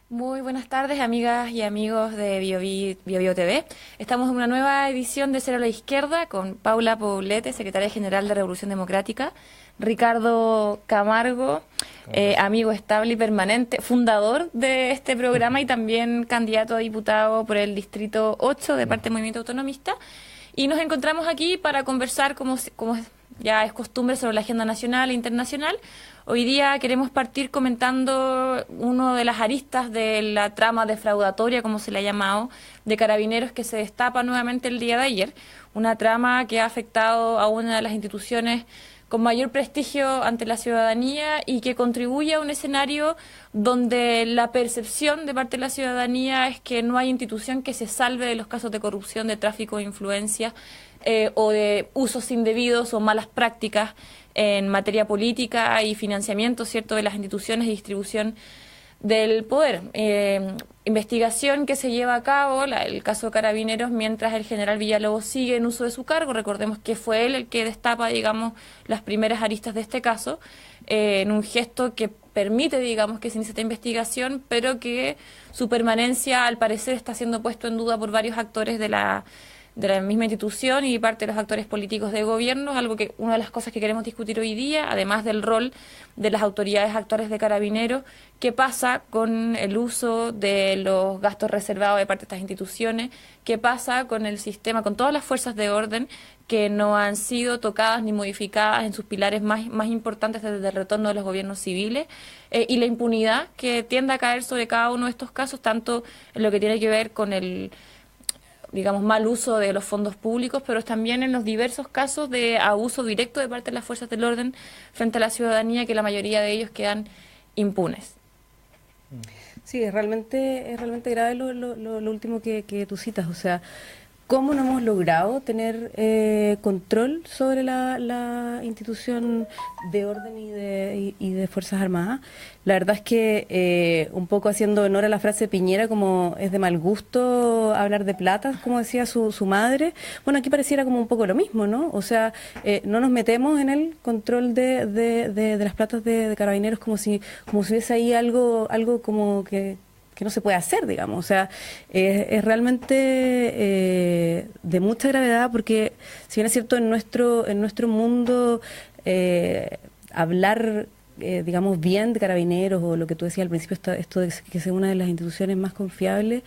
Muy buenas tardes, amigas y amigos de BioBio TV. Estamos en una nueva edición de Cero a la Izquierda con Paula Poblete, secretaria general de Revolución Democrática, Ricardo Camargo, amigo estable y permanente, fundador de este programa y también candidato a diputado por el Distrito 8 de parte del Movimiento Autonomista. Y nos encontramos aquí para conversar, como ya es costumbre, sobre la agenda nacional e internacional. Hoy día queremos partir comentando una de las aristas de la trama defraudatoria, como se le ha llamado, de Carabineros, que se destapa nuevamente el día de ayer. Una trama que ha afectado a una de las instituciones con mayor prestigio ante la ciudadanía y que contribuye a un escenario donde la percepción de parte de la ciudadanía es que no hay institución que se salve de los casos de corrupción, de tráfico de influencias o de usos indebidos o malas prácticas en materia política y financiamiento, ¿cierto?, de las instituciones y distribución del poder. Investigación que se lleva a cabo, el caso de Carabineros, mientras el general Villalobos sigue en uso de su cargo. Recordemos que fue él el que destapa, digamos, las primeras aristas de este caso, en un gesto que permite, digamos, que se inicie esta investigación, pero que su permanencia, al parecer, está siendo puesto en duda por varios actores de la misma institución y parte de los actores políticos de gobierno, algo que una de las cosas que queremos discutir hoy día, además del rol de las autoridades actuales de Carabineros, qué pasa con el uso de los gastos reservados de parte de estas instituciones, qué pasa con el sistema, con todas las fuerzas de orden que no han sido tocadas ni modificadas en sus pilares más importantes desde el retorno de los gobiernos civiles, y la impunidad que tiende a caer sobre cada uno de estos casos, tanto en lo que tiene que ver con el, digamos, mal uso de los fondos públicos, pero también en los diversos casos de abuso directo de parte de las fuerzas del orden frente a la ciudadanía, que la mayoría de ellos quedan impunes. Sí, es realmente grave lo último que tú citas, o sea, ¿cómo no hemos logrado tener control sobre la institución de orden y de Fuerzas Armadas? La verdad es que, un poco haciendo honor a la frase de Piñera, como es de mal gusto hablar de plata, como decía su madre, bueno, aquí pareciera como un poco lo mismo, ¿no? O sea, no nos metemos en el control de las platas de Carabineros como si hubiese ahí algo como que no se puede hacer, digamos. O sea, es realmente de mucha gravedad, porque si bien es cierto, en nuestro mundo hablar, digamos, bien de Carabineros, o lo que tú decías al principio, esto de que sea una de las instituciones más confiables,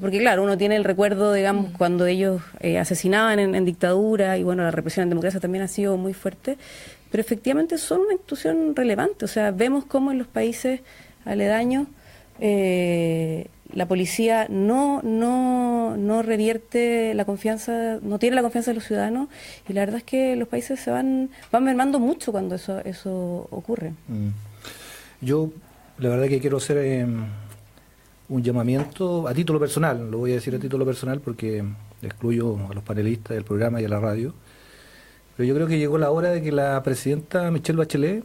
porque claro, uno tiene el recuerdo, digamos, cuando ellos asesinaban en dictadura, y bueno, la represión en democracia también ha sido muy fuerte, pero efectivamente son una institución relevante. O sea, vemos cómo en los países aledaños la policía no revierte la confianza, no tiene la confianza de los ciudadanos, y la verdad es que los países se van mermando mucho cuando eso ocurre. Yo la verdad que quiero hacer un llamamiento a título personal, lo voy a decir a título personal porque excluyo a los panelistas del programa y a la radio, pero yo creo que llegó la hora de que la presidenta Michelle Bachelet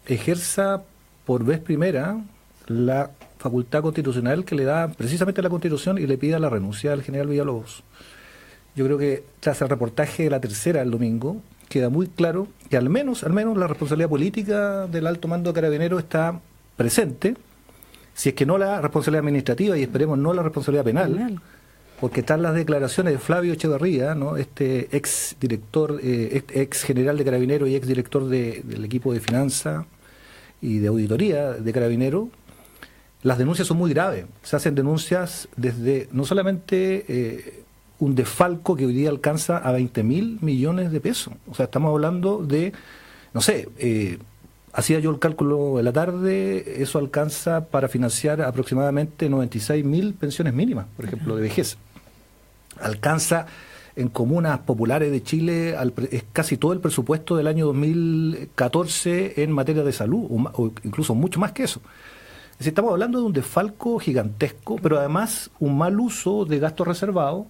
ejerza por vez primera la facultad constitucional que le da precisamente la Constitución, y le pida la renuncia al general Villalobos. Yo creo que tras el reportaje de La Tercera el domingo queda muy claro que al menos la responsabilidad política del alto mando de Carabineros está presente, si es que no la responsabilidad administrativa, y esperemos no la responsabilidad penal, porque están las declaraciones de Flavio Echeverría, ¿no?, este ex director, ex general de Carabineros y ex director del equipo de finanzas y de auditoría de Carabineros. Las denuncias son muy graves. Se hacen denuncias desde no solamente un desfalco que hoy día alcanza a 20.000 millones de pesos. O sea, estamos hablando de, no sé, hacía yo el cálculo de la tarde, eso alcanza para financiar aproximadamente 96.000 pensiones mínimas, por ejemplo, de vejez. Alcanza en comunas populares de Chile es casi todo el presupuesto del año 2014 en materia de salud, o incluso mucho más que eso. Es decir, estamos hablando de un desfalco gigantesco, pero además un mal uso de gastos reservados,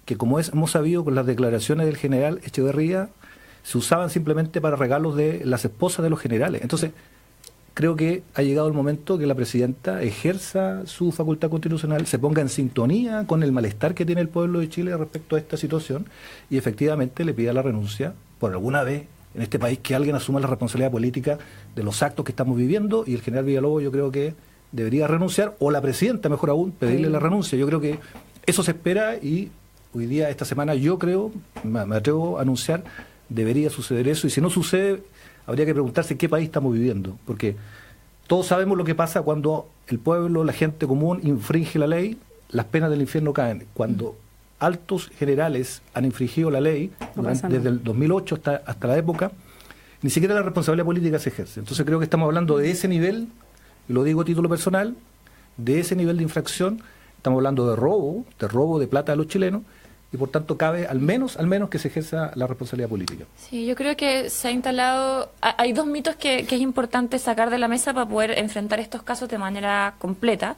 que como hemos sabido con las declaraciones del general Echeverría, se usaban simplemente para regalos de las esposas de los generales. Entonces, creo que ha llegado el momento que la presidenta ejerza su facultad constitucional, se ponga en sintonía con el malestar que tiene el pueblo de Chile respecto a esta situación, y efectivamente le pida la renuncia por alguna vez en este país que alguien asuma la responsabilidad política de los actos que estamos viviendo, y el general Villalobos yo creo que debería renunciar, o la presidenta, mejor aún, pedirle la renuncia. Yo creo que eso se espera, y hoy día, esta semana, yo creo, me atrevo a anunciar, debería suceder eso, y si no sucede, habría que preguntarse qué país estamos viviendo, porque todos sabemos lo que pasa cuando el pueblo, la gente común, infringe la ley, las penas del infierno caen. Cuando altos generales han infringido la ley, desde el 2008 hasta la época, ni siquiera la responsabilidad política se ejerce. Entonces creo que estamos hablando de ese nivel, y lo digo a título personal, de ese nivel de infracción. Estamos hablando de robo de plata de los chilenos, y por tanto cabe al menos que se ejerza la responsabilidad política. Sí, yo creo que se ha instalado, hay dos mitos que es importante sacar de la mesa para poder enfrentar estos casos de manera completa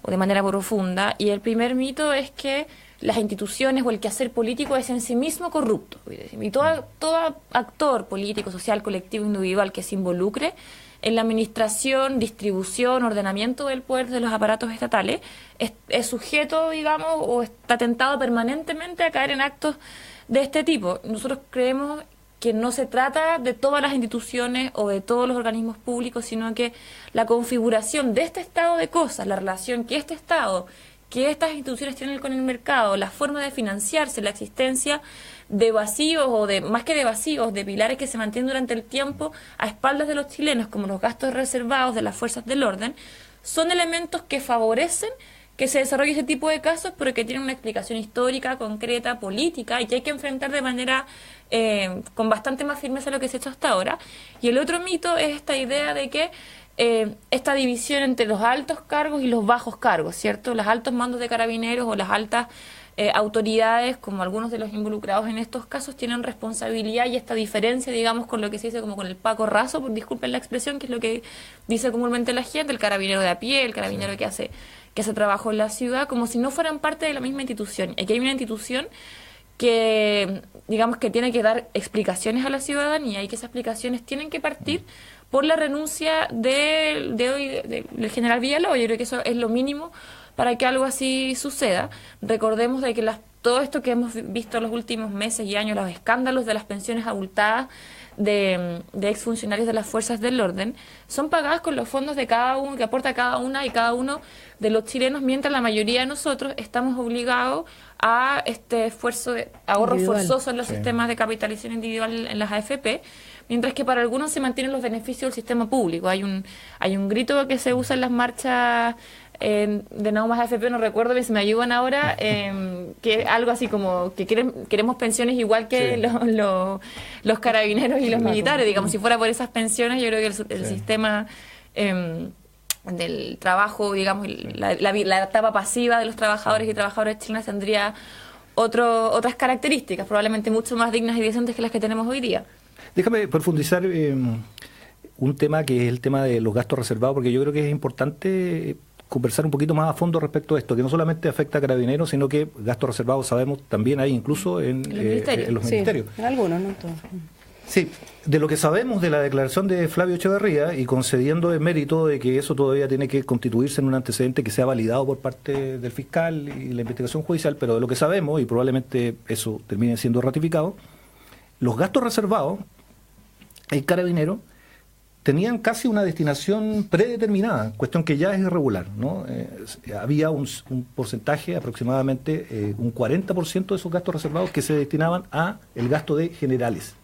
o de manera profunda, y el primer mito es que las instituciones o el quehacer político es en sí mismo corrupto, y todo actor político, social, colectivo, individual que se involucre en la administración, distribución, ordenamiento del poder de los aparatos estatales, es sujeto, digamos, o está tentado permanentemente a caer en actos de este tipo. Nosotros creemos que no se trata de todas las instituciones o de todos los organismos públicos, sino que la configuración de este estado de cosas, la relación que este estado, que estas instituciones tienen con el mercado, la forma de financiarse, la existencia de vacíos, o de más que de vacíos, de pilares que se mantienen durante el tiempo a espaldas de los chilenos, como los gastos reservados de las fuerzas del orden, son elementos que favorecen que se desarrolle ese tipo de casos, pero que tienen una explicación histórica, concreta, política, y que hay que enfrentar de manera con bastante más firmeza lo que se ha hecho hasta ahora. Y el otro mito es esta idea de que esta división entre los altos cargos y los bajos cargos, ¿cierto? Los altos mandos de carabineros o las altas autoridades, como algunos de los involucrados en estos casos, tienen responsabilidad, y esta diferencia, digamos, con lo que se dice como con el Paco raso, por disculpen la expresión, que es lo que dice comúnmente la gente, el carabinero de a pie, el carabinero que hace trabajo en la ciudad, como si no fueran parte de la misma institución. Aquí hay una institución que, digamos, que tiene que dar explicaciones a la ciudadanía, y que esas explicaciones tienen que partir por la renuncia del general Villalobos. Yo creo que eso es lo mínimo para que algo así suceda. Recordemos de que todo esto que hemos visto en los últimos meses y años, los escándalos de las pensiones abultadas de exfuncionarios de las fuerzas del orden, son pagadas con los fondos de cada uno, que aporta cada una y cada uno de los chilenos, mientras la mayoría de nosotros estamos obligados a este esfuerzo de ahorro individual, forzoso en los sistemas de capitalización individual en las AFP, mientras que para algunos se mantienen los beneficios del sistema público. Hay un grito que se usa en las marchas de no más AFP, no recuerdo bien si me ayudan ahora, que algo así como que queremos pensiones igual que los carabineros y los militares, digamos. Si fuera por esas pensiones, yo creo que el sistema del trabajo, digamos, la etapa pasiva de los trabajadores y trabajadoras chilenas tendría otras características, probablemente mucho más dignas y decentes que las que tenemos hoy día. Déjame profundizar un tema que es el tema de los gastos reservados, porque yo creo que es importante conversar un poquito más a fondo respecto a esto, que no solamente afecta a carabineros, sino que gastos reservados, sabemos, también hay incluso en los ministerios. En algunos, no todos. Sí, de lo que sabemos de la declaración de Flavio Echeverría, y concediendo el mérito de que eso todavía tiene que constituirse en un antecedente que sea validado por parte del fiscal y la investigación judicial, pero de lo que sabemos, y probablemente eso termine siendo ratificado, los gastos reservados, el carabinero, tenían casi una destinación predeterminada, cuestión que ya es irregular, ¿no? Había un porcentaje, aproximadamente un 40% de esos gastos reservados que se destinaban a el gasto de generales,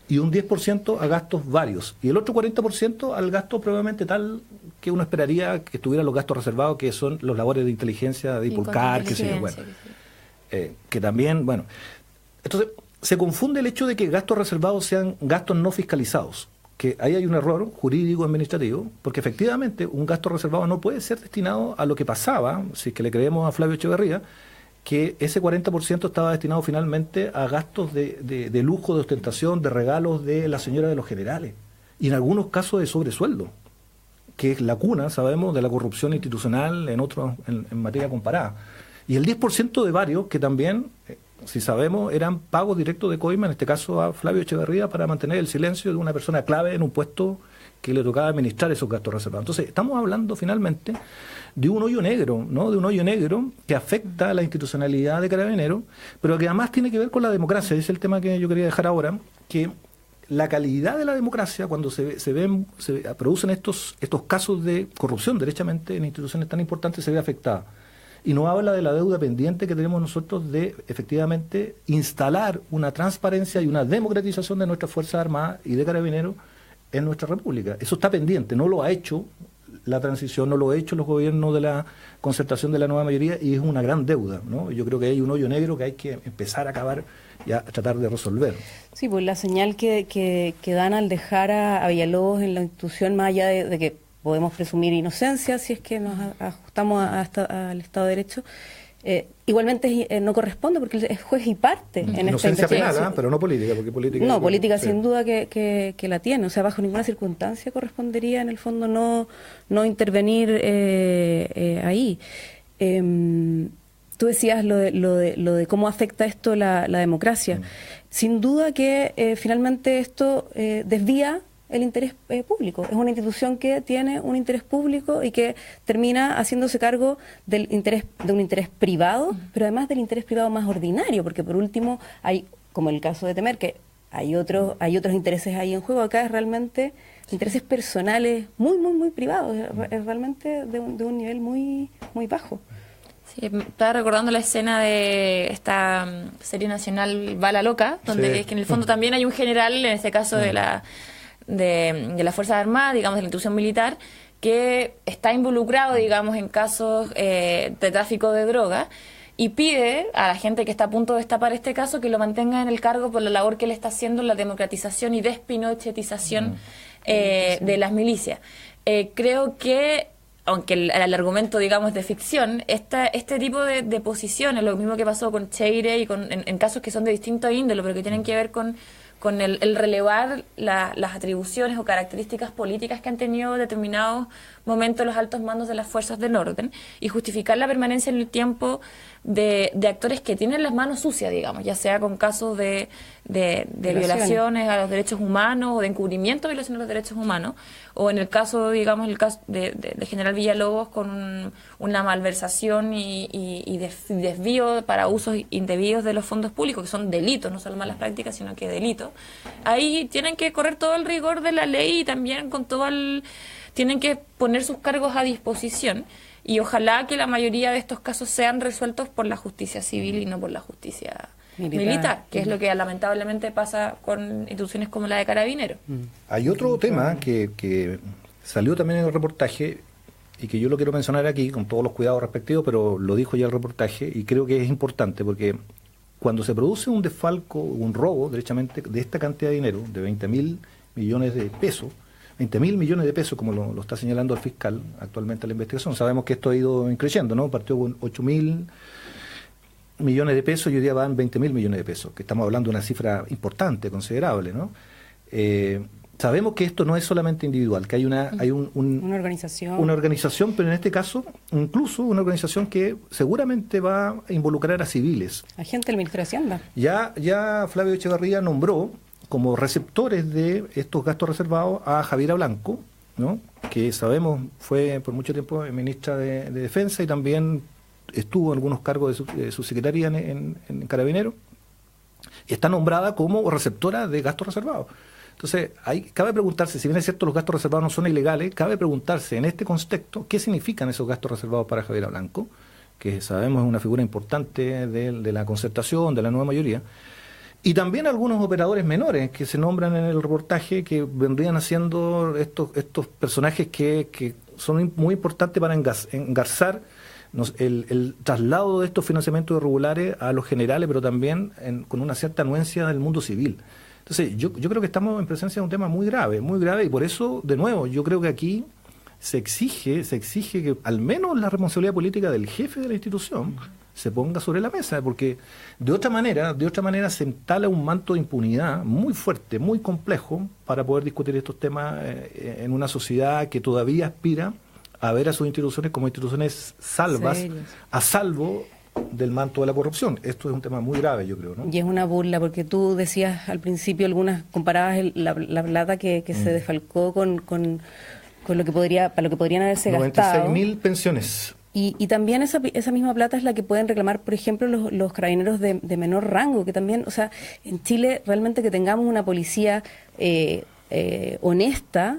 y un 10% a gastos varios, y el otro 40% al gasto probablemente tal que uno esperaría que estuvieran los gastos reservados, que son los labores de inteligencia de Ipulcar, que sé yo, bueno, que también, bueno, entonces se confunde el hecho de que gastos reservados sean gastos no fiscalizados, que ahí hay un error jurídico administrativo, porque efectivamente un gasto reservado no puede ser destinado a lo que pasaba, si es que le creemos a Flavio Echeverría, que ese 40% estaba destinado finalmente a gastos de lujo, de ostentación, de regalos de la señora de los generales, y en algunos casos de sobresueldo, que es la cuna, sabemos, de la corrupción institucional en materia comparada. Y el 10% de varios que también, si sabemos, eran pagos directos de coima, en este caso a Flavio Echeverría, para mantener el silencio de una persona clave en un puesto que le tocaba administrar esos gastos reservados. Entonces, estamos hablando finalmente de un hoyo negro, ¿no? De un hoyo negro que afecta a la institucionalidad de Carabineros, pero que además tiene que ver con la democracia. Ese es el tema que yo quería dejar ahora, que la calidad de la democracia cuando se producen estos casos de corrupción, derechamente, en instituciones tan importantes, se ve afectada. Y nos habla de la deuda pendiente que tenemos nosotros de, efectivamente, instalar una transparencia y una democratización de nuestras Fuerzas Armadas y de Carabineros en nuestra República. Eso está pendiente, no lo ha hecho la transición, no lo ha hecho los gobiernos de la concertación de la nueva mayoría, y es una gran deuda, ¿no? Yo creo que hay un hoyo negro que hay que empezar a acabar y a tratar de resolver. Sí, pues la señal que dan al dejar a Villalobos en la institución, más allá de que podemos presumir inocencia si es que nos ajustamos al Estado de Derecho, igualmente no corresponde porque es juez y parte en esta inocencia investigación. penal, pero no política, porque política... No, política sin duda que la tiene, o sea, bajo ninguna circunstancia correspondería en el fondo no intervenir ahí. Tú decías lo de cómo afecta esto la democracia. Sin duda que finalmente esto desvía el interés público. Es una institución que tiene un interés público y que termina haciéndose cargo de un interés privado, pero además del interés privado más ordinario, porque por último hay, como el caso de Temer, que hay otros intereses ahí en juego. Acá es realmente intereses personales muy privados, es realmente de un nivel muy bajo. Sí, estaba recordando la escena de esta serie nacional Bala Loca, donde es que en el fondo también hay un general, en este caso de las Fuerzas Armadas, digamos, de la institución militar, que está involucrado, digamos, en casos de tráfico de drogas, y pide a la gente que está a punto de destapar este caso que lo mantenga en el cargo por la labor que él está haciendo en la democratización y despinochetización de las milicias. Creo que, aunque el argumento, digamos, de ficción, este tipo de posiciones, lo mismo que pasó con Cheire y en casos que son de distinto índole, pero que tienen que ver con el relevar las atribuciones o características políticas que han tenido determinados momentos los altos mandos de las fuerzas del orden, y justificar la permanencia en el tiempo de actores que tienen las manos sucias, digamos, ya sea con casos de violaciones a los derechos humanos o de encubrimiento de violaciones a los derechos humanos, o en el caso, digamos, el caso de General Villalobos con una malversación y desvío para usos indebidos de los fondos públicos, que son delitos, no solo malas prácticas, sino que delitos. Ahí tienen que correr todo el rigor de la ley y también con tienen que poner sus cargos a disposición, y ojalá que la mayoría de estos casos sean resueltos por la justicia civil y no por la justicia militar, que es lo que lamentablemente pasa con instituciones como la de Carabineros. Hay otro tema que salió también en el reportaje y que yo lo quiero mencionar aquí con todos los cuidados respectivos, pero lo dijo ya el reportaje y creo que es importante porque cuando se produce un desfalco, un robo, derechamente, de esta cantidad de dinero, de 20.000 millones de pesos, 20.000 millones de pesos, como lo está señalando el fiscal actualmente en la investigación. Sabemos que esto ha ido creciendo, ¿no? Partió con 8.000 millones de pesos y hoy día van 20.000 millones de pesos, que estamos hablando de una cifra importante, considerable, ¿no? Sabemos que esto no es solamente individual, que hay una organización. Una organización, pero en este caso, incluso una organización que seguramente va a involucrar a civiles. Agente del Ministerio de Hacienda. Ya Flavio Echevarría nombró como receptores de estos gastos reservados a Javiera Blanco, ¿no? Que sabemos fue por mucho tiempo ministra de Defensa y también estuvo en algunos cargos de su secretaría en Carabineros, y está nombrada como receptora de gastos reservados. Entonces, cabe preguntarse, si bien es cierto los gastos reservados no son ilegales, cabe preguntarse en este contexto qué significan esos gastos reservados para Javiera Blanco, que sabemos es una figura importante de la concertación, de la nueva mayoría, y también algunos operadores menores que se nombran en el reportaje, que vendrían haciendo estos personajes que son muy importantes para engarzar el traslado de estos financiamientos irregulares a los generales, pero también con una cierta anuencia del mundo civil. Entonces, yo creo que estamos en presencia de un tema muy grave, y por eso, de nuevo, yo creo que aquí se exige que al menos la responsabilidad política del jefe de la institución se ponga sobre la mesa, porque de otra manera se entala un manto de impunidad muy fuerte, muy complejo, para poder discutir estos temas en una sociedad que todavía aspira a ver a sus instituciones como instituciones salvas, a salvo del manto de la corrupción. Esto es un tema muy grave, yo creo, ¿no? Y es una burla, porque tú decías al principio comparabas la plata que se desfalcó con lo que podrían haberse gastado. 96.000 pensiones. Y también esa misma plata es la que pueden reclamar, por ejemplo, los carabineros de menor rango, que también, o sea, en Chile realmente que tengamos una policía honesta,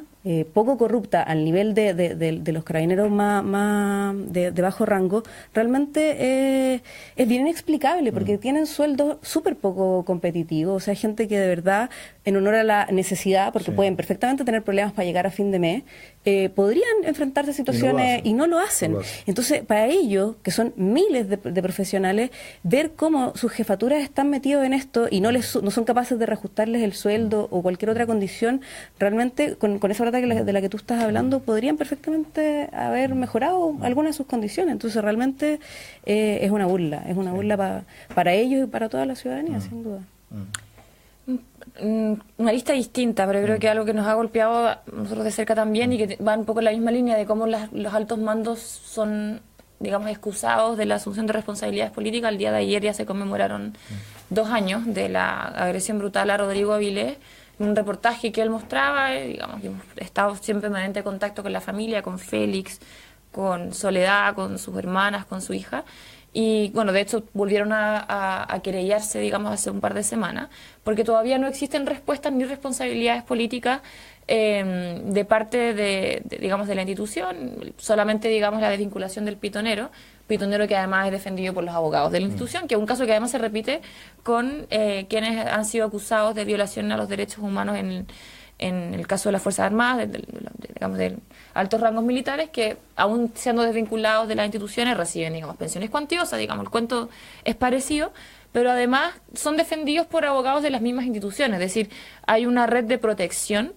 poco corrupta al nivel de los carabineros más de bajo rango, realmente es bien inexplicable porque tienen sueldos súper poco competitivos, o sea, gente que de verdad, en honor a la necesidad, porque pueden perfectamente tener problemas para llegar a fin de mes, podrían enfrentarse a situaciones y no lo hacen. Entonces, para ellos, que son miles de profesionales, ver cómo sus jefaturas están metidos en esto y no son capaces de reajustarles el sueldo o cualquier otra condición, realmente con esa plata de la que tú estás hablando, podrían perfectamente haber mejorado algunas de sus condiciones. Entonces, realmente es una burla para ellos y para toda la ciudadanía, sin duda. Una lista distinta, pero creo que algo que nos ha golpeado a nosotros de cerca también y que va un poco en la misma línea de cómo los altos mandos son, digamos, excusados de la asunción de responsabilidades políticas. El día de ayer ya se conmemoraron 2 años de la agresión brutal a Rodrigo Avilés. Un reportaje que él mostraba, digamos, que hemos estado siempre en permanente contacto con la familia, con Félix, con Soledad, con sus hermanas, con su hija. Y bueno, de hecho volvieron a querellarse, digamos, hace un par de semanas, porque todavía no existen respuestas ni responsabilidades políticas de parte digamos, de la institución, solamente, digamos, la desvinculación del pitonero que además es defendido por los abogados de la institución, que es un caso que además se repite con quienes han sido acusados de violación a los derechos humanos en el caso de las Fuerzas Armadas, digamos, de altos rangos militares, que aún siendo desvinculados de las instituciones reciben, digamos, pensiones cuantiosas, digamos, el cuento es parecido, pero además son defendidos por abogados de las mismas instituciones, es decir, hay una red de protección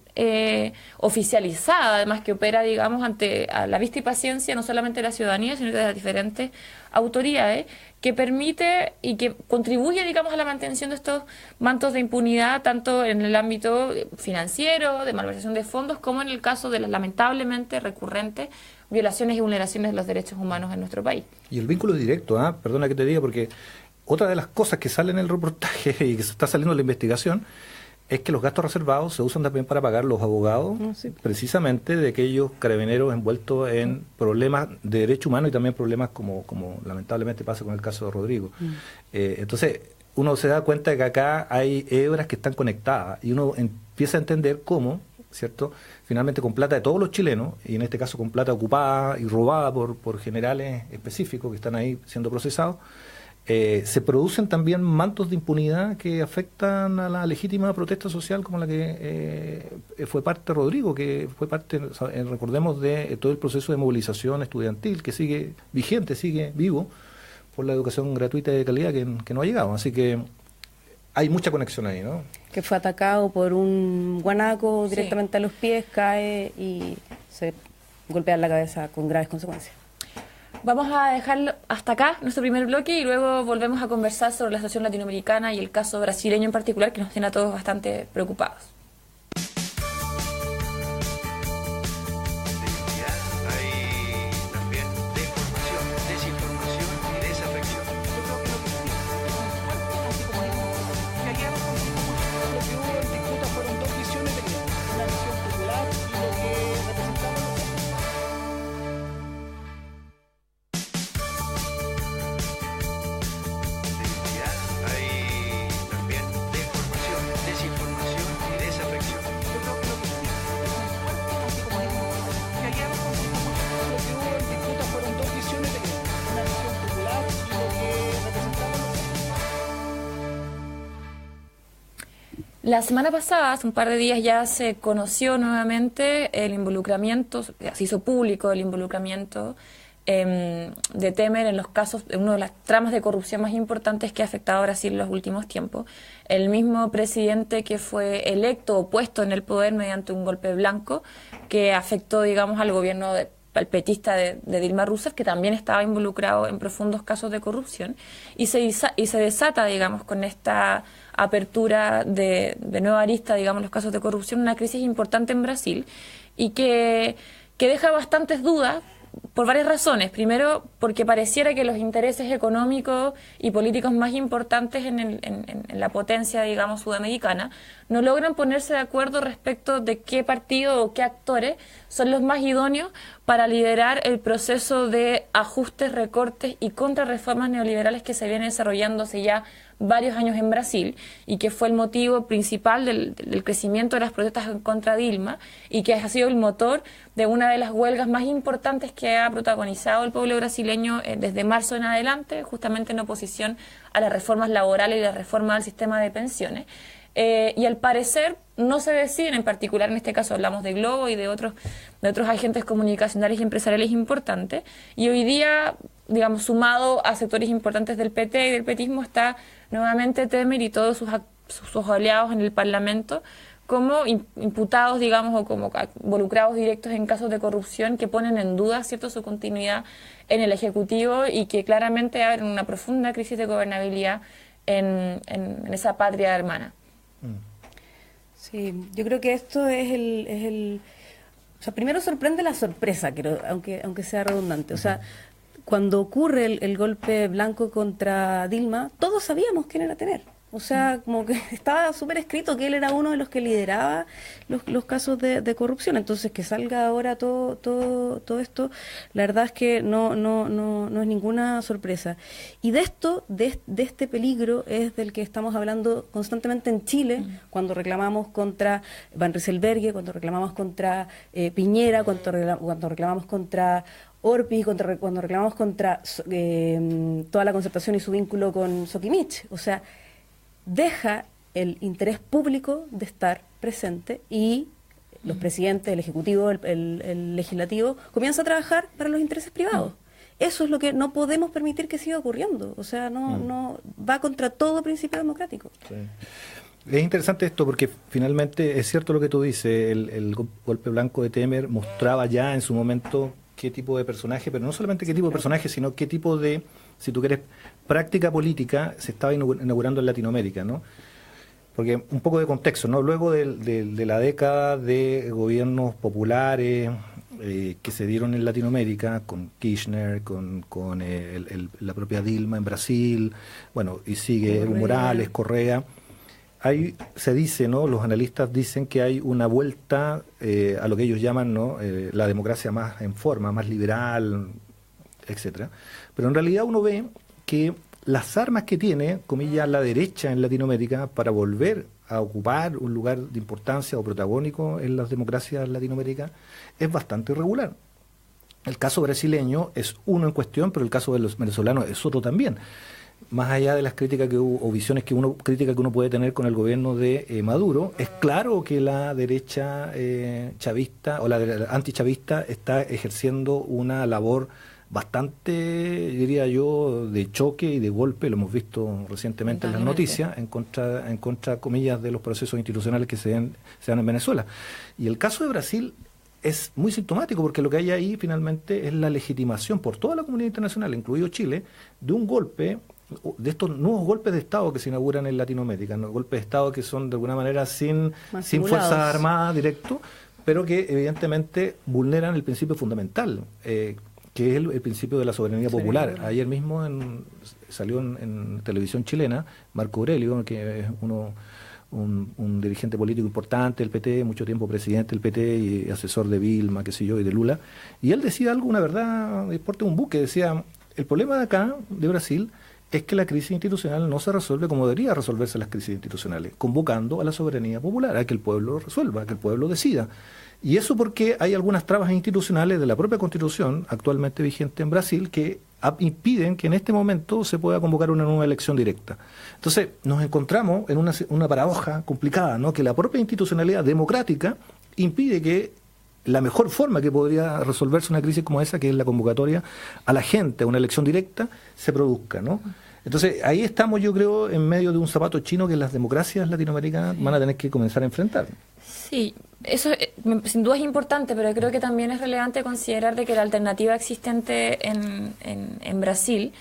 oficializada, además, que opera, digamos, ante a la vista y paciencia no solamente de la ciudadanía, sino de las diferentes autoridades, que permite y que contribuye, digamos, a la mantención de estos mantos de impunidad, tanto en el ámbito financiero, de malversación de fondos, como en el caso de las lamentablemente recurrentes violaciones y vulneraciones de los derechos humanos en nuestro país. Y el vínculo directo, perdona que te diga, porque otra de las cosas que sale en el reportaje y que se está saliendo en la investigación es que los gastos reservados se usan también para pagar los abogados, precisamente de aquellos carabineros envueltos en problemas de derecho humano y también problemas como lamentablemente pasa con el caso de Rodrigo. Entonces, uno se da cuenta de que acá hay hebras que están conectadas y uno empieza a entender cómo, ¿cierto?, finalmente con plata de todos los chilenos, y en este caso con plata ocupada y robada por generales específicos que están ahí siendo procesados, se producen también mantos de impunidad que afectan a la legítima protesta social como la que fue parte Rodrigo, que fue parte, recordemos, de todo el proceso de movilización estudiantil que sigue vigente, sigue vivo por la educación gratuita y de calidad que no ha llegado. Así que hay mucha conexión ahí, ¿no? Que fue atacado por un guanaco directamente a los pies, cae y se golpea en la cabeza con graves consecuencias. Vamos a dejarlo hasta acá, nuestro primer bloque, y luego volvemos a conversar sobre la situación latinoamericana y el caso brasileño en particular, que nos tiene a todos bastante preocupados. La semana pasada, hace un par de días, ya se conoció nuevamente el involucramiento, se hizo público el involucramiento de Temer en los casos, en una de las tramas de corrupción más importantes que ha afectado a Brasil en los últimos tiempos. El mismo presidente que fue electo o puesto en el poder mediante un golpe blanco que afectó, digamos, al gobierno al petista de Dilma Rousseff, que también estaba involucrado en profundos casos de corrupción, y se desata, digamos, con esta apertura de nueva arista, digamos, los casos de corrupción, una crisis importante en Brasil y que deja bastantes dudas, por varias razones. Primero, porque pareciera que los intereses económicos y políticos más importantes en la potencia, digamos, sudamericana, no logran ponerse de acuerdo respecto de qué partido o qué actores son los más idóneos para liderar el proceso de ajustes, recortes y contrarreformas neoliberales que se viene desarrollando hace ya varios años en Brasil y que fue el motivo principal del crecimiento de las protestas contra Dilma y que ha sido el motor de una de las huelgas más importantes que ha protagonizado el pueblo brasileño desde marzo en adelante, justamente en oposición a las reformas laborales y la reforma del sistema de pensiones. Y al parecer no se deciden, en particular en este caso hablamos de Globo y de otros agentes comunicacionales y empresariales importantes, y hoy día, digamos, sumado a sectores importantes del PT y del petismo, está nuevamente Temer y todos sus aliados en el Parlamento como imputados, digamos, o como involucrados directos en casos de corrupción que ponen en duda, ¿cierto?, su continuidad en el Ejecutivo y que claramente abren una profunda crisis de gobernabilidad en esa patria hermana. Sí, yo creo que esto o sea, primero sorprende la sorpresa, creo, aunque sea redundante. O sea, cuando ocurre el golpe blanco contra Dilma, todos sabíamos quién era Temer. O sea, como que estaba súper escrito que él era uno de los que lideraba los casos de corrupción. Entonces, que salga ahora todo esto, la verdad es que no es ninguna sorpresa. Y de este peligro es del que estamos hablando constantemente en Chile, cuando reclamamos contra Van Rieselberghe, cuando reclamamos contra Piñera, cuando reclamamos contra Orpi, cuando reclamamos contra toda la concertación y su vínculo con Sokimich. O sea, deja el interés público de estar presente y los presidentes, el Ejecutivo, el Legislativo, comienzan a trabajar para los intereses privados. Eso es lo que no podemos permitir que siga ocurriendo. O sea, no va contra todo principio democrático. Sí. Es interesante esto porque finalmente es cierto lo que tú dices, el golpe blanco de Temer mostraba ya en su momento qué tipo de personaje, pero no solamente qué tipo de personaje, sino qué tipo de, si tú quieres, práctica política se estaba inaugurando en Latinoamérica, ¿no? Porque un poco de contexto, ¿no? Luego de la década de gobiernos populares que se dieron en Latinoamérica, con Kirchner, con la propia Dilma en Brasil, bueno, y sigue Evo Morales, Correa. Se dice, ¿no? Los analistas dicen que hay una vuelta a lo que ellos llaman, ¿no? La democracia más en forma, más liberal, etcétera. Pero en realidad uno ve que las armas que tiene, comillas, la derecha en Latinoamérica para volver a ocupar un lugar de importancia o protagónico en las democracias latinoamericanas es bastante irregular. El caso brasileño es uno en cuestión, pero el caso de los venezolanos es otro también. Más allá de las críticas que hubo, o visiones críticas que uno puede tener con el gobierno de Maduro, es claro que la derecha chavista o la antichavista está ejerciendo una labor bastante, diría yo, de choque y de golpe, lo hemos visto recientemente en las noticias, en contra, comillas, de los procesos institucionales que se dan en Venezuela. Y el caso de Brasil es muy sintomático porque lo que hay ahí finalmente es la legitimación por toda la comunidad internacional, incluido Chile, de un golpe, de estos nuevos golpes de Estado que se inauguran en Latinoamérica, ¿no? Golpes de Estado que son de alguna manera sin fuerzas armadas directo, pero que evidentemente vulneran el principio fundamental, que es el principio de la soberanía popular. Ayer mismo salió en televisión chilena Marco Aurelio, que es un dirigente político importante del PT, mucho tiempo presidente del PT y asesor de Vilma, qué sé yo, y de Lula, y él decía algo, una verdad, de porte un buque, decía, el problema de acá, de Brasil, es que la crisis institucional no se resuelve como debería resolverse las crisis institucionales, convocando a la soberanía popular, a que el pueblo resuelva, a que el pueblo decida. Y eso porque hay algunas trabas institucionales de la propia Constitución actualmente vigente en Brasil que impiden que en este momento se pueda convocar una nueva elección directa. Entonces nos encontramos en una paradoja complicada, ¿no? Que la propia institucionalidad democrática impide que la mejor forma que podría resolverse una crisis como esa, que es la convocatoria a la gente a una elección directa, se produzca, ¿no? Entonces ahí estamos, yo creo, en medio de un zapato chino que las democracias latinoamericanas van a tener que comenzar a enfrentar. Sí, eso sin duda es importante, pero creo que también es relevante considerar de que la alternativa existente en Brasil,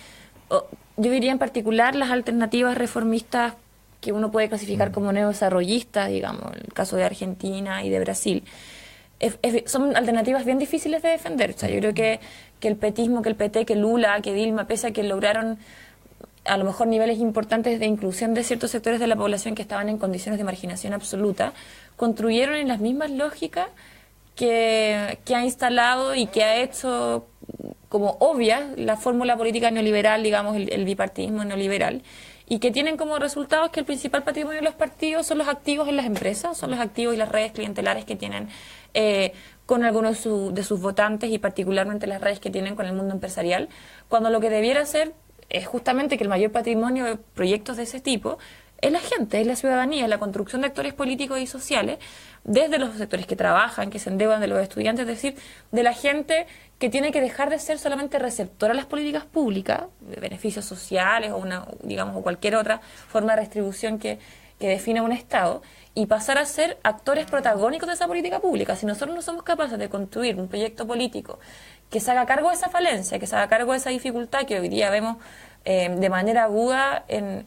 yo diría en particular las alternativas reformistas que uno puede clasificar como neodesarrollistas, digamos, el caso de Argentina y de Brasil, son alternativas bien difíciles de defender. O sea, yo creo que el petismo, que el PT, que Lula, que Dilma, pese a que lograron a lo mejor niveles importantes de inclusión de ciertos sectores de la población que estaban en condiciones de marginación absoluta, construyeron en las mismas lógicas que ha instalado y que ha hecho como obvia la fórmula política neoliberal, digamos, el bipartidismo neoliberal, y que tienen como resultados que el principal patrimonio de los partidos son los activos en las empresas, son los activos y las redes clientelares que tienen con algunos de sus votantes, y particularmente las redes que tienen con el mundo empresarial, cuando lo que debiera ser es justamente que el mayor patrimonio de proyectos de ese tipo es la gente, es la ciudadanía, es la construcción de actores políticos y sociales, desde los sectores que trabajan, que se endeudan, de los estudiantes, es decir, de la gente que tiene que dejar de ser solamente receptora a las políticas públicas, de beneficios sociales o cualquier otra forma de redistribución que defina un Estado, y pasar a ser actores protagónicos de esa política pública. Si nosotros no somos capaces de construir un proyecto político que se haga cargo de esa falencia, que se haga cargo de esa dificultad que hoy día vemos de manera aguda en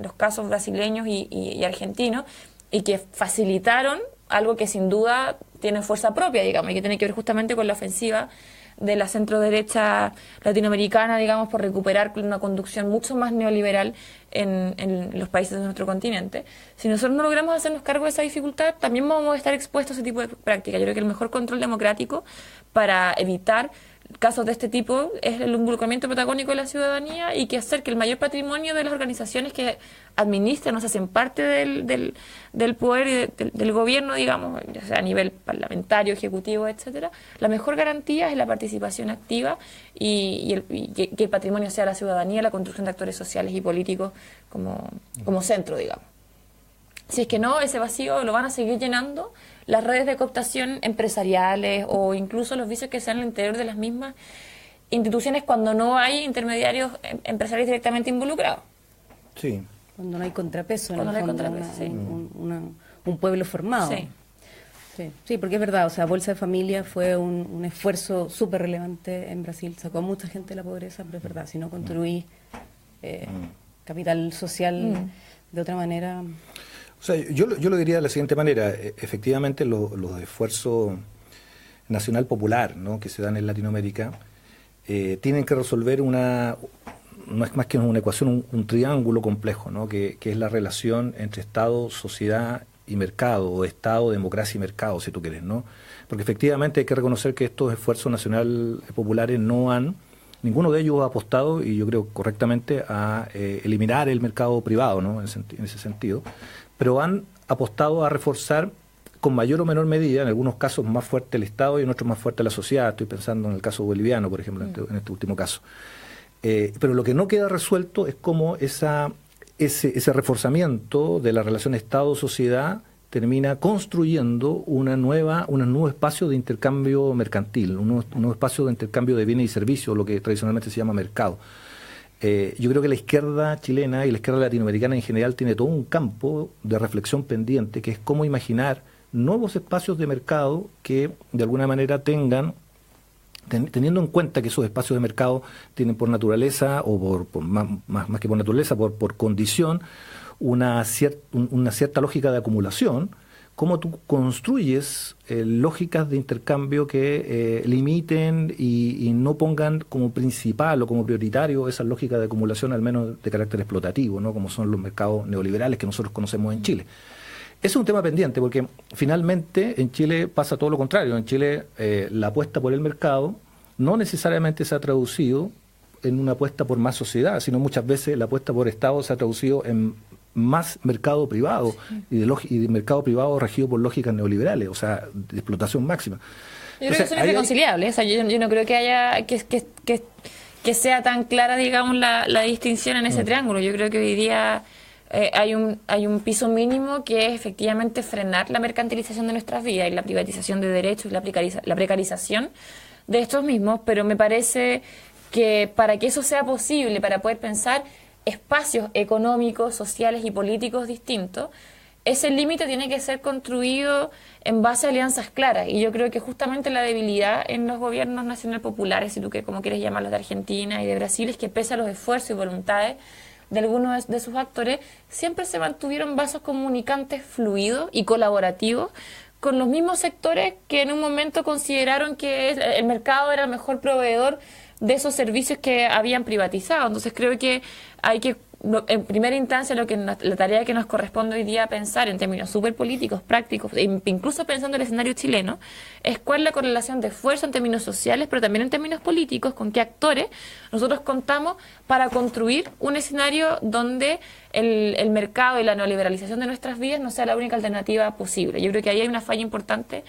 los casos brasileños y argentinos, y que facilitaron algo que sin duda tiene fuerza propia, digamos, y que tiene que ver justamente con la ofensiva de la centro-derecha latinoamericana, digamos, por recuperar una conducción mucho más neoliberal en los países de nuestro continente. Si nosotros no logramos hacernos cargo de esa dificultad, también vamos a estar expuestos a ese tipo de prácticas. Yo creo que el mejor control democrático para evitar casos de este tipo es el involucramiento protagónico de la ciudadanía, y que hacer que el mayor patrimonio de las organizaciones que administran, o sea, hacen parte del poder y del gobierno, digamos, ya sea a nivel parlamentario, ejecutivo, etcétera, la mejor garantía es la participación activa y que el patrimonio sea la ciudadanía, la construcción de actores sociales y políticos como centro, digamos. Si es que no, ese vacío lo van a seguir llenando las redes de cooptación empresariales o incluso los vicios que sean al interior de las mismas instituciones, cuando no hay intermediarios empresariales directamente involucrados. Sí. Cuando no hay contrapeso, cuando en el no hay fondo, contrapeso, un pueblo formado. Sí. Sí, porque es verdad, o sea, Bolsa de Familia fue un esfuerzo súper relevante en Brasil, sacó a mucha gente de la pobreza, pero es verdad, si no construís capital social de otra manera. O sea, yo lo diría de la siguiente manera. Efectivamente, los esfuerzos nacional popular, ¿no?, que se dan en Latinoamérica tienen que resolver no es más que una ecuación, un triángulo complejo, ¿no?, que es la relación entre Estado, sociedad y mercado, o Estado, democracia y mercado, si tú quieres, ¿no? Porque efectivamente hay que reconocer que estos esfuerzos nacional populares ninguno de ellos ha apostado, y yo creo correctamente, a eliminar el mercado privado, ¿no?, en ese sentido, pero han apostado a reforzar con mayor o menor medida, en algunos casos más fuerte el Estado y en otros más fuerte la sociedad. Estoy pensando en el caso boliviano, por ejemplo, en este último caso. Pero lo que no queda resuelto es cómo ese reforzamiento de la relación Estado-sociedad termina construyendo un nuevo espacio de intercambio mercantil, un nuevo espacio de intercambio de bienes y servicios, lo que tradicionalmente se llama mercado. Yo creo que la izquierda chilena y la izquierda latinoamericana en general tiene todo un campo de reflexión pendiente, que es cómo imaginar nuevos espacios de mercado que de alguna manera teniendo en cuenta que esos espacios de mercado tienen por naturaleza, o más que por naturaleza, por condición, una cierta lógica de acumulación. Cómo tú construyes lógicas de intercambio que limiten y no pongan como principal o como prioritario esas lógicas de acumulación, al menos de carácter explotativo, ¿no?, como son los mercados neoliberales que nosotros conocemos en Chile. Es un tema pendiente, porque finalmente en Chile pasa todo lo contrario. En Chile la apuesta por el mercado no necesariamente se ha traducido en una apuesta por más sociedad, sino muchas veces la apuesta por Estado se ha traducido en más mercado privado, y de mercado privado regido por lógicas neoliberales, o sea, de explotación máxima. Yo creo que eso no es irreconciliable. O sea, yo no creo que haya que sea tan clara, digamos, la distinción en ese triángulo. Yo creo que hoy día hay un piso mínimo, que es efectivamente frenar la mercantilización de nuestras vidas y la privatización de derechos y la precarización de estos mismos, pero me parece que para que eso sea posible, para poder pensar espacios económicos, sociales y políticos distintos, ese límite tiene que ser construido en base a alianzas claras. Y yo creo que justamente la debilidad en los gobiernos nacional populares, si tú como quieres llamarlos, de Argentina y de Brasil, es que pese a los esfuerzos y voluntades de algunos de sus actores, siempre se mantuvieron vasos comunicantes fluidos y colaborativos con los mismos sectores que en un momento consideraron que el mercado era el mejor proveedor de esos servicios que habían privatizado. Entonces creo que hay que, en primera instancia, la tarea que nos corresponde hoy día pensar en términos súper políticos, prácticos, incluso pensando en el escenario chileno, es cuál es la correlación de esfuerzo en términos sociales, pero también en términos políticos, con qué actores nosotros contamos para construir un escenario donde el mercado y la neoliberalización de nuestras vidas no sea la única alternativa posible. Yo creo que ahí hay una falla importante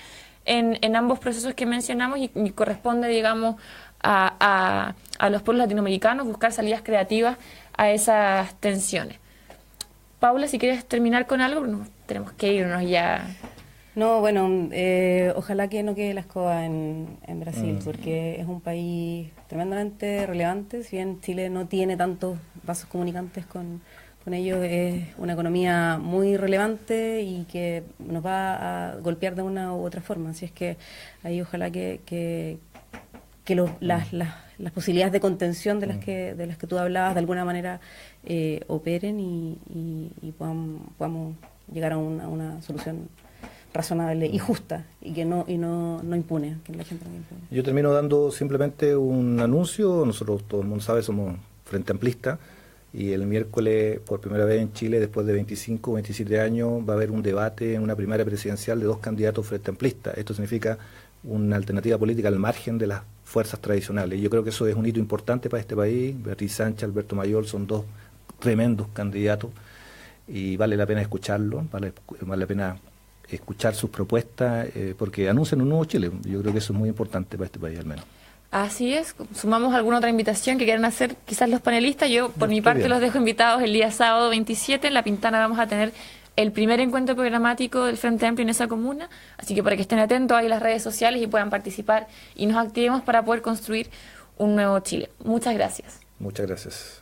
en ambos procesos que mencionamos y corresponde, digamos, a los pueblos latinoamericanos buscar salidas creativas a esas tensiones. Paula, si quieres terminar con algo, tenemos que irnos ya. No, bueno, ojalá que no quede la escoba en Brasil, porque es un país tremendamente relevante. Si bien Chile no tiene tantos vasos comunicantes con ellos, es una economía muy relevante y que nos va a golpear de una u otra forma. Así es que ahí ojalá que las posibilidades de contención de las que tú hablabas de alguna manera operen y podamos llegar a una solución razonable y justa y no impune, que la gente no impune. Yo termino dando simplemente un anuncio. Nosotros, todo el mundo sabe, somos Frente Amplista, y el miércoles, por primera vez en Chile, después de 25 o 27 años, va a haber un debate en una primaria presidencial de 2 candidatos Frente Amplistas. Esto significa una alternativa política al margen de las fuerzas tradicionales. Yo creo que eso es un hito importante para este país. Beatriz Sánchez, Alberto Mayor son 2 tremendos candidatos y vale la pena escucharlos, vale la pena escuchar sus propuestas, porque anuncian un nuevo Chile. Yo creo que eso es muy importante para este país, al menos. Así es. Sumamos alguna otra invitación que quieran hacer quizás los panelistas. Yo, por mi parte, los dejo invitados el día sábado 27. En La Pintana vamos a tener el primer encuentro programático del Frente Amplio en esa comuna. Así que para que estén atentos ahí en las redes sociales y puedan participar y nos activemos para poder construir un nuevo Chile. Muchas gracias. Muchas gracias.